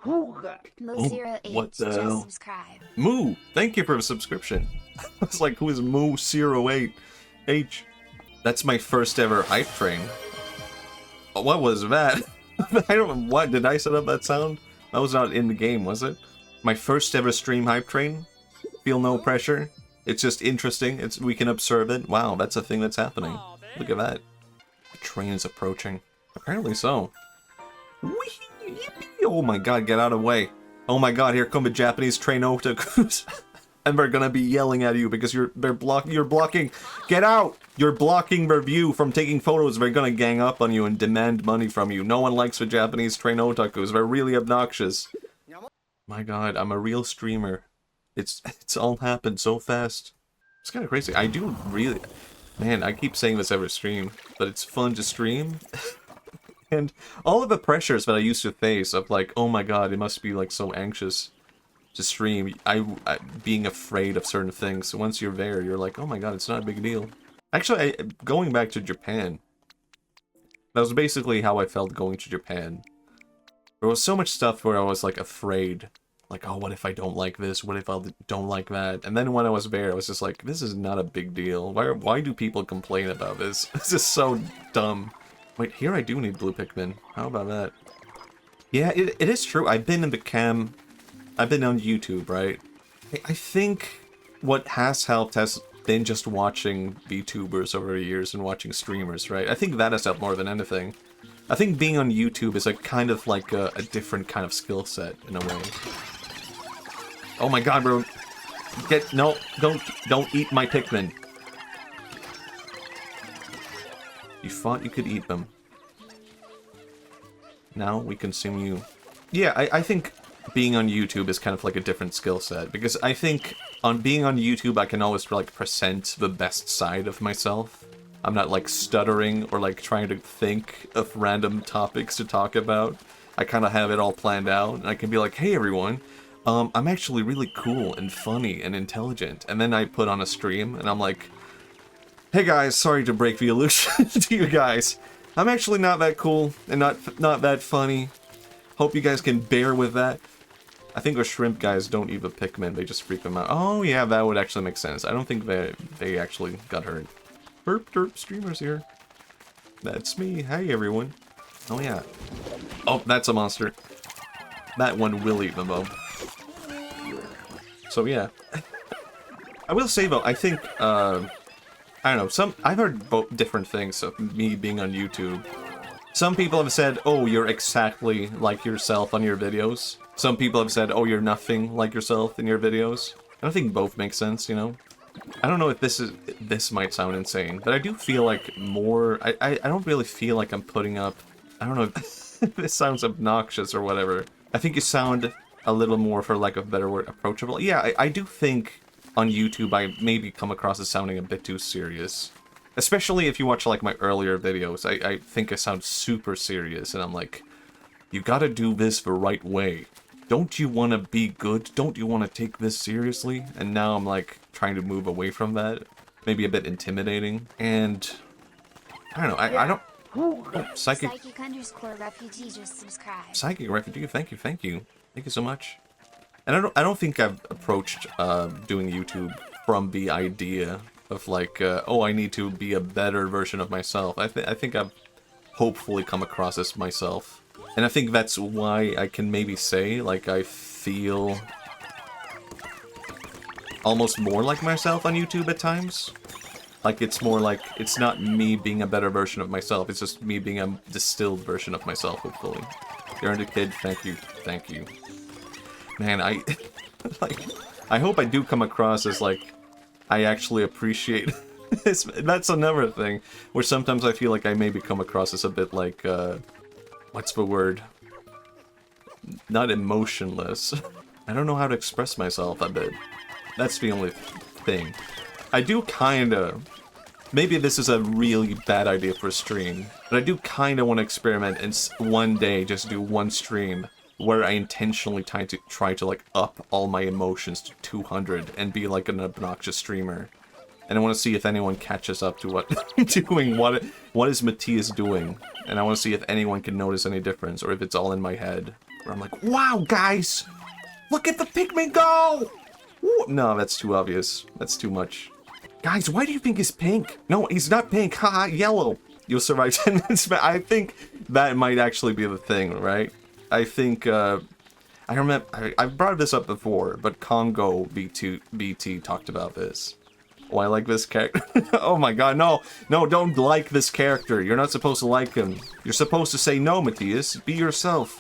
What the hell? Subscribe. Moo, thank you for the subscription. I was like, who is Moo08H? That's my first ever hype train. Oh, what was that? I don't know, what, did I set up that sound? That was not in the game, was it? My first ever stream hype train? Feel no pressure. It's just interesting, we can observe it. Wow, that's a thing that's happening. Look at that. The train is approaching. Apparently so. Whee! Yippee! Oh my god, get out of the way. Oh my god, here come the Japanese train otakus. And they're gonna be yelling at you because you're blocking. Get out! You're blocking their view from taking photos. They're gonna gang up on you and demand money from you. No one likes the Japanese train otakus. They're really obnoxious. My god, I'm a real streamer. It's all happened so fast. It's kind of crazy. I do really... Man, I keep saying this every stream, but it's fun to stream. And all of the pressures that I used to face of like, oh my god, it must be like so anxious to stream. I being afraid of certain things. So once you're there, you're like, oh my god, it's not a big deal. Actually, going back to Japan, that was basically how I felt going to Japan. There was so much stuff where I was like afraid. Like, oh, what if I don't like this? What if I don't like that? And then when I was there, I was just like, this is not a big deal. Why do people complain about this? This is so dumb. Wait, here I do need blue Pikmin. How about that? Yeah, it is true. I've been in the cam. I've been on YouTube, right? I think what has helped has been just watching VTubers over the years and watching streamers, right? I think that has helped more than anything. I think being on YouTube is like kind of like a different kind of skill set in a way. Oh my god, bro. No, don't eat my Pikmin. You thought you could eat them. Now we consume you. Yeah, I think being on YouTube is kind of like a different skill set, because I think being on YouTube I can always like present the best side of myself. I'm not like stuttering or like trying to think of random topics to talk about. I kind of have it all planned out, and I can be like, hey everyone, I'm actually really cool and funny and intelligent. And then I put on a stream and I'm like, hey guys, sorry to break the illusion to you guys. I'm actually not that cool and not that funny. Hope you guys can bear with that. I think our shrimp guys don't eat the Pikmin, they just freak them out. Oh yeah, that would actually make sense. I don't think they actually got hurt. Burp derp streamers here. That's me. Hey everyone. Oh yeah. Oh, that's a monster. That one will eat them though. So yeah. I will say though, I think I don't know, I've heard both different things of me being on YouTube. Some people have said, oh, you're exactly like yourself on your videos. Some people have said, oh, you're nothing like yourself in your videos. And I think both make sense, you know? I don't know if this might sound insane, but I do feel like more... I don't really feel like I'm putting up... I don't know if this sounds obnoxious or whatever. I think you sound a little more, for lack of a better word, approachable. Yeah, I do think on YouTube I maybe come across as sounding a bit too serious. Especially if you watch like my earlier videos, I think I sound super serious, and I'm like, you gotta do this the right way. Don't you want to be good? Don't you want to take this seriously? And now I'm like trying to move away from that. Maybe a bit intimidating. And I don't know, I don't... Oh, Psychic _refugee just subscribed. Psychic Refugee, thank you. Thank you so much. And I don't think I've approached doing YouTube from the idea of like, oh, I need to be a better version of myself. I think I've hopefully come across as myself. And I think that's why I can maybe say, like, I feel almost more like myself on YouTube at times. Like, it's more like, it's not me being a better version of myself, it's just me being a distilled version of myself, hopefully. You're a kid, thank you. Man, like, I hope I do come across as, like, I actually appreciate this. That's another thing, where sometimes I feel like I maybe come across as a bit like, what's the word? Not emotionless. I don't know how to express myself a bit. That's the only thing. I do kinda... Maybe this is a really bad idea for a stream, but I do kinda want to experiment and one day just do one stream where I intentionally try to like up all my emotions to 200 and be like an obnoxious streamer. And I want to see if anyone catches up to what I'm doing, what is Matthias doing, and I want to see if anyone can notice any difference, or if it's all in my head, where I'm like, wow, guys, look at the Pikmin go! Ooh, no, that's too obvious. That's too much. Guys, why do you think he's pink? No, he's not pink. Haha, yellow. You'll survive 10 minutes. But I think that might actually be the thing, right? I think, I remember, I've brought this up before, but Congo BT talked about this. Oh, I like this character. Oh my god, no. No, don't like this character. You're not supposed to like him. You're supposed to say, no, Matthias, be yourself.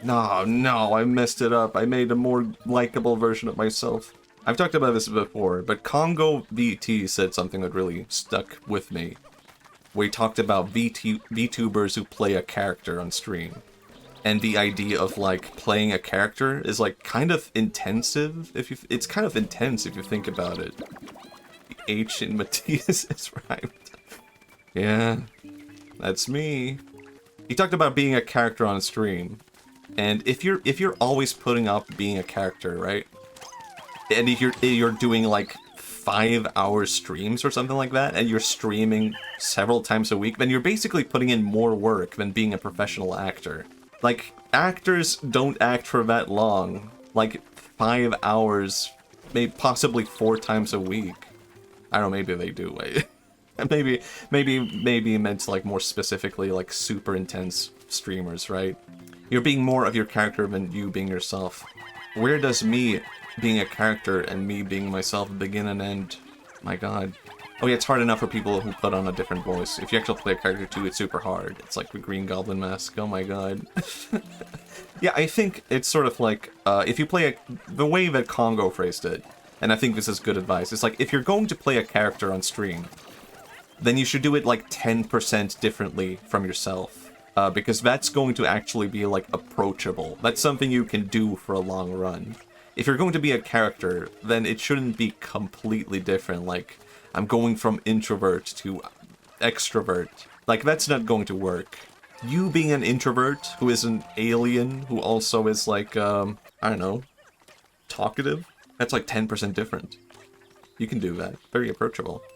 No, I messed it up. I made a more likable version of myself. I've talked about this before, but Congo VT said something that really stuck with me. Where he talked about VTubers who play a character on stream. And the idea of, like, playing a character is, like, kind of intensive. It's kind of intense if you think about it. The H in Matthias is rhymed. Yeah, that's me. He talked about being a character on stream. And if you're always putting up being a character, right? And if you're doing like 5-hour streams or something like that, and you're streaming several times a week, then you're basically putting in more work than being a professional actor. Like, actors don't act for that long. Like, 5 hours, maybe possibly 4 times a week. I don't know, maybe they do. maybe meant like more specifically like super intense streamers, right? You're being more of your character than you being yourself. Where does me being a character and me being myself begin and end? My god. Oh yeah, it's hard enough for people who put on a different voice. If you actually play a character too, it's super hard. It's like the Green Goblin mask. Oh my god. Yeah, I think it's sort of like, if you play the way that Congo phrased it, and I think this is good advice, it's like, if you're going to play a character on stream, then you should do it like 10% differently from yourself. Because that's going to actually be, like, approachable. That's something you can do for a long run. If you're going to be a character, then it shouldn't be completely different, like, I'm going from introvert to extrovert. Like, that's not going to work. You being an introvert, who is an alien, who also is, like, I don't know, talkative, that's like 10% different. You can do that. Very approachable.